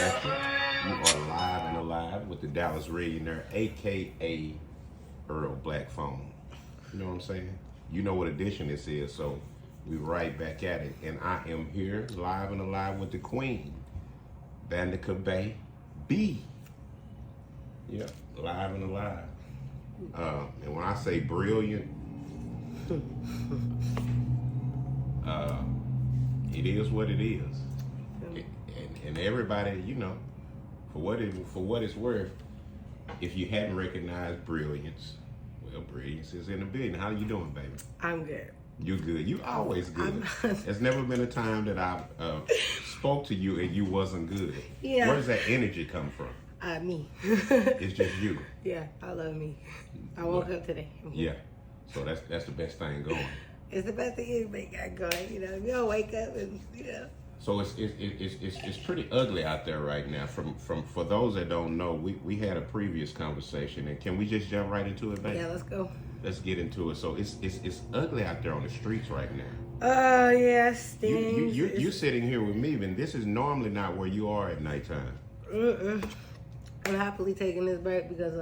Master. You are live and alive with the Dallas Millionaire, aka Earl BlackPhone. You know what I'm saying? You know what edition this is, so we right back at it. And I am here live and alive with the Queen, BandaKa Bay B. Yeah, live and alive. And when I say brilliant, it is what it is. And everybody, you know, for what it's worth, if you hadn't recognized brilliance, well, brilliance is in the building. How you doing, baby? I'm good. You good. You always good. There's never been a time that I spoke to you and you wasn't good. Yeah. Where does that energy come from? Me. It's just you. Yeah, I love me. I woke up today. Yeah. So that's the best thing going. It's the best thing anybody got going. You know, if you don't wake up and So it's pretty ugly out there right now. For those that don't know, we had a previous conversation, and can we just jump right into it, baby? Yeah, let's go. Let's get into it. So it's ugly out there on the streets right now. Oh yes, You sitting here with me, and this is normally not where you are at nighttime. I'm happily taking this break because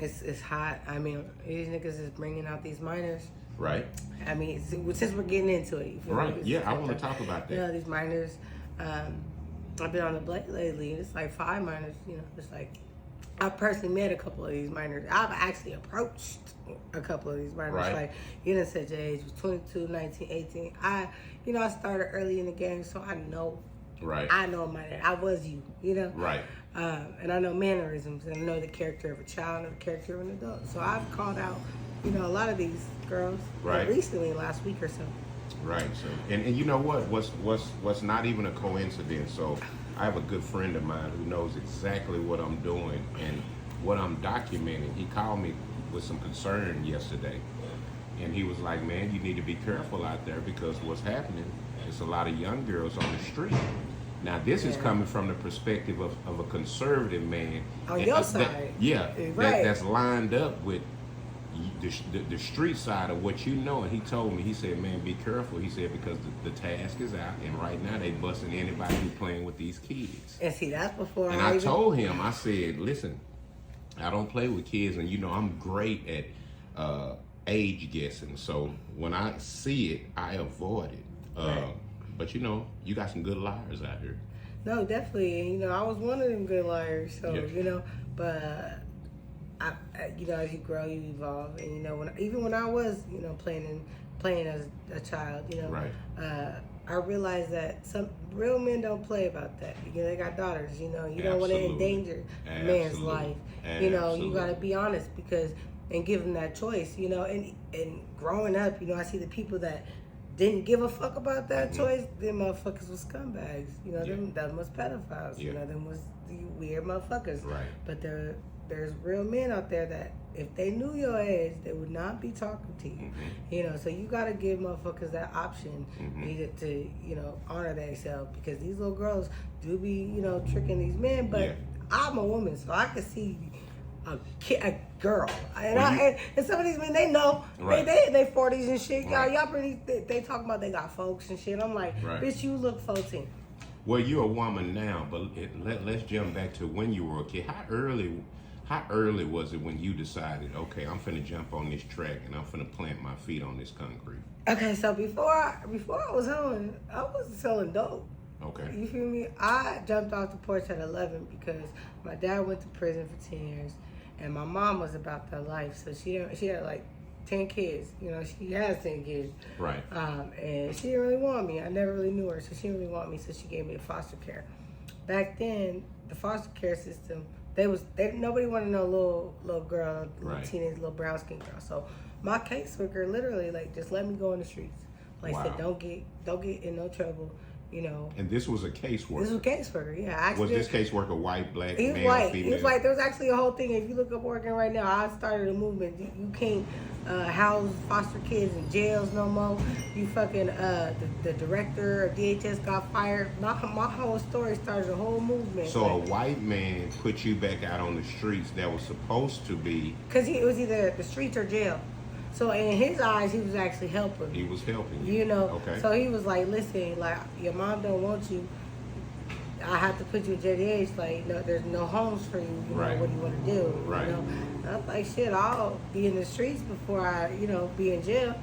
it's hot. I mean, these niggas is bringing out these minors. Right. I mean, since we're getting into it. You feel right. Me? Yeah, I want to talk about that. You know, these minors. I've been on the Blake lately. It's like 5 minors. You know, it's like I personally met a couple of these minors. I've actually approached a couple of these minors. Right. Like, you didn't say your age was 22, 19, 18. I started early in the game, so I know. Right. I know I was you, you know? Right. And I know mannerisms, and I know the character of a child and the character of an adult. So I've called out, you know, a lot of these girls right. recently, last week or so. Right. So, and you know what? What's not even a coincidence. So I have a good friend of mine who knows exactly what I'm doing and what I'm documenting. He called me with some concern yesterday, and he was like, "Man, you need to be careful out there because what's happening is a lot of young girls on the street." Now, this is coming from the perspective of a conservative man. On your side. Right. That's lined up with the street side of what you know. And he told me, he said, "Man, be careful." He said, because the task is out, and right now they busting anybody who playing with these kids. And see, that's before and I told him, I said, "Listen, I don't play with kids, and you know I'm great at age guessing. So when I see it, I avoid it. Right. But you know, you got some good liars out here." No, definitely. And, you know, I was one of them good liars. So, yeah. You know, but I, you know, as you grow, you evolve. And, you know, when I was, you know, playing as a child, you know, right. I realized that some real men don't play about that. You know, they got daughters, you know. You don't want to endanger a man's life. You know, you got to be honest and give them that choice, you know. And growing up, you know, I see the people that didn't give a fuck about that choice. Them motherfuckers was scumbags. You know, them was pedophiles. You know, them was the weird motherfuckers. Right. But there's real men out there that if they knew your age, they would not be talking to you. You know, so you gotta give motherfuckers that option needed to, you know, honor themselves, because these little girls do be, you know, tricking these men. But I'm a woman, so I can see a girl, and some of these men, they know, they in their 40s and shit. Right. Y'all pretty. They talk about they got folks and shit. I'm like, bitch, you look 14. Well, you're a woman now, but let's jump back to when you were a kid. How early was it when you decided, okay, I'm finna jump on this track and I'm finna plant my feet on this concrete? Okay, so before I was selling, I was selling dope. Okay. You feel me? I jumped off the porch at 11 because my dad went to prison for 10 years. And my mom was about that life, so she had like 10 kids. You know, she has 10 kids. Right. And she didn't really want me. I never really knew her, so she didn't really want me. So she gave me a foster care. Back then, the foster care system, nobody wanted no little girl, teenage little brown skin girl. So my caseworker literally just let me go in the streets. Said, don't get in no trouble. You know. And this was a caseworker. This was a caseworker, yeah. Was this caseworker white, black, male, white. Female? He was white. There was actually a whole thing. If you look up working right now, I started a movement. You can't house foster kids in jails no more. You fucking the director of DHS got fired. My whole story started a whole movement. So a white man put you back out on the streets that was supposed to be, because it was either the streets or jail. So in his eyes, he was actually helping. He was helping you. You know. Okay. So he was like, listen, like, your mom don't want you. I have to put you at JDH. Like, no, there's no homes for you. You Right. know, what do you want to do? Right. You know, and I'm like, shit, I'll be in the streets before I, be in jail.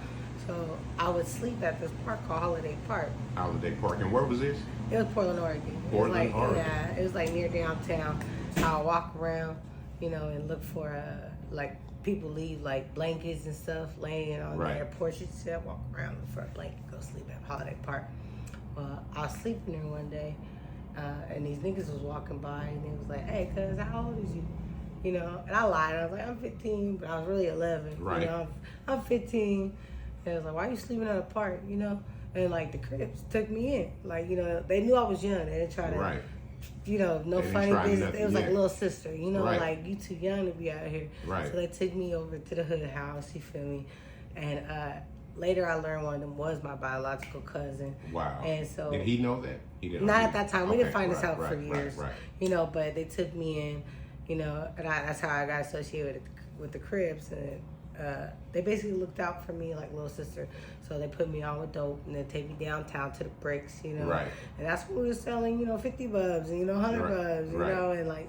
So I would sleep at this park called Holiday Park. Holiday Park. And where was this? It was Portland, Oregon. Portland, Oregon. Yeah, it was like near downtown. I'll walk around, and look for like people leave like blankets and stuff laying on Right. their porches. So I walk around, look for a blanket, go sleep at Holiday Park. Well, I was sleeping there one day, and these niggas was walking by, and they was like, "Hey, cuz, how old is you?" And I lied. I was like, "I'm 15," but I was really 11. Right. I'm 15. And I was like, "Why are you sleeping at a park?" And like the Crips took me in. Like, they knew I was young. They didn't try to, Right. No They funny didn't try business. nothing, It was like yeah. little sister, Right. like you too young to be out here. Right. So they took me over to the hood house, you feel me? And later I learned one of them was my biological cousin. Wow. And so Did he know that? He didn't. not at that time. We Okay, didn't find this out for right, years. Right. But they took me in, and that's how I got associated with the Crips. And they basically looked out for me like little sister. So they put me on with dope and they take me downtown to the bricks, Right. And that's when we were selling, 50 bubs and 100 Right, bubs, right. and like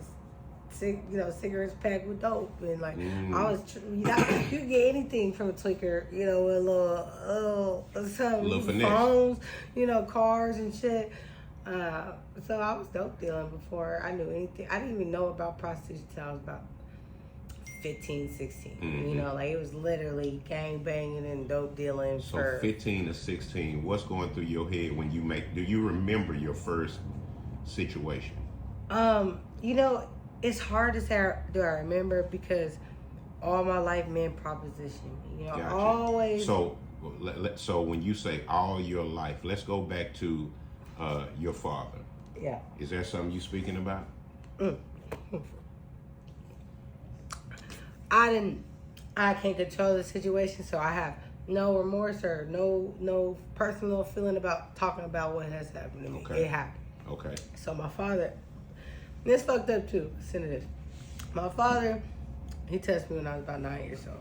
cigarettes packed with dope, and like Mm. I was, you could get anything from a tweaker, with a little some Little finesse. phones, cars and shit. So I was dope dealing before I knew anything. I didn't even know about prostitution until I was about 15, 16. Mhm. Like it was literally gang banging and dope dealing So for 15 to 16, what's going through your head when do you remember your first situation? It's hard to say do I remember because all my life men proposition me. Gotcha. Always. So when you say all your life, let's go back to your father. Yeah. Is there something you speaking about? I can't control the situation, so I have no remorse or no personal feeling about talking about what has happened to me. Okay. It happened. Okay. So my father, this fucked up too. Listen to this. My father, he touched me when I was about 9 years old.